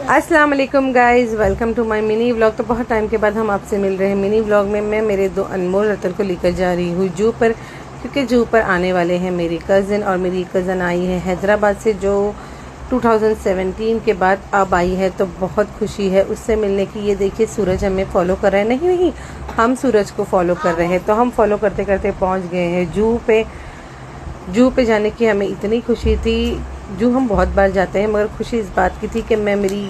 अस्सलाम वालेकुम guys, welcome to my mini vlog. तो बहुत टाइम के बाद हम आपसे मिल रहे हैं। मिनी व्लॉग में मैं मेरे दो अनमोल रतन को लेकर जा रही हूँ जू पर, क्योंकि जू पर आने वाले हैं मेरी कज़न। और मेरी कज़न आई है हैदराबाद से, जो 2017 के बाद अब आई है, तो बहुत खुशी है उससे मिलने की। ये देखिए, सूरज हमें फॉलो कर रहा है। नहीं, हम सूरज को फॉलो कर रहे हैं। तो हम फॉलो करते करते पहुँच गए हैं जू पे। जू पे जाने की हमें इतनी खुशी थी। जू हम बहुत बार जाते हैं, मगर खुशी इस बात की थी कि मैं मेरी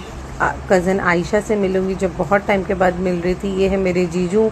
कज़न आयशा से मिलूंगी, जो बहुत टाइम के बाद मिल रही थी। ये है मेरे जीजू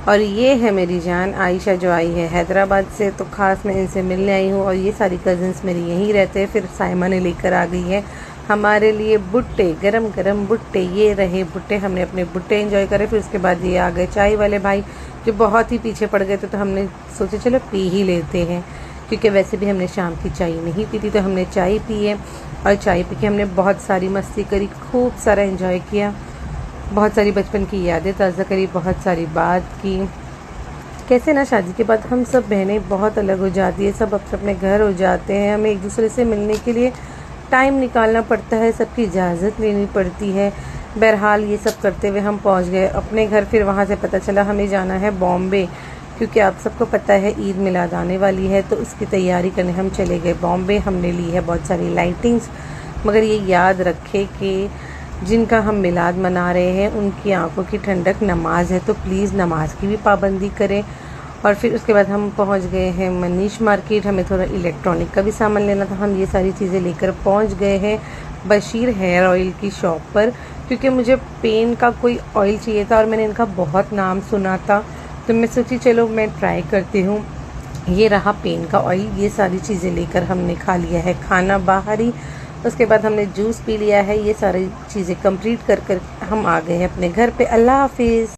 और ये है मेरी जान आयशा, जो आई है हैदराबाद से। तो ख़ास मैं इनसे मिलने आई हूँ। और ये सारी कज़न्स मेरी यहीं रहते हैं। फिर साइमा ने लेकर आ गई है हमारे लिए भुट्टे, गरम गरम भुट्टे। ये रहे भुट्टे, हमने अपने भुट्टे एंजॉय करे। फिर उसके बाद ये आ गए चाय वाले भाई, जो बहुत ही पीछे पड़ गए थे। तो हमने सोचा चलो पी ही लेते हैं, क्योंकि वैसे भी हमने शाम की चाय नहीं पी थी। तो हमने चाय पी है, और चाय पी के हमने बहुत सारी मस्ती करी, खूब सारा एंजॉय किया, बहुत सारी बचपन की यादें ताज़ा करी, बहुत सारी बात की। कैसे ना शादी के बाद हम सब बहनें बहुत अलग हो जाती है, सब अपने अपने घर हो जाते हैं। हमें एक दूसरे से मिलने के लिए टाइम निकालना पड़ता है, सबकी इजाज़त लेनी पड़ती है। बहरहाल ये सब करते हुए हम पहुंच गए अपने घर। फिर वहां से पता चला हमें जाना है बॉम्बे, क्योंकि आप सबको पता है ईद मिलाद आने वाली है। तो उसकी तैयारी करने हम चले गए बॉम्बे। हमने ली है बहुत सारी लाइटिंग्स, मगर ये याद रखे कि जिनका हम मिलाद मना रहे हैं उनकी आंखों की ठंडक नमाज है, तो प्लीज़ नमाज की भी पाबंदी करें। और फिर उसके बाद हम पहुंच गए हैं मनीष मार्केट। हमें थोड़ा इलेक्ट्रॉनिक का भी सामान लेना था, हम ये सारी चीज़ें लेकर पहुंच गए हैं बशीर हेयर ऑयल की शॉप पर, क्योंकि मुझे पेन का कोई ऑयल चाहिए था और मैंने इनका बहुत नाम सुना था। तो मैं सोची चलो मैं ट्राई करती हूँ। ये रहा पेन का ऑयल। ये सारी चीज़ें लेकर हमने खा लिया है खाना बाहर ही। उसके बाद हमने जूस पी लिया है। ये सारी चीज़ें कंप्लीट कर कर हम आ गए हैं अपने घर पे। अल्लाह हाफिज़।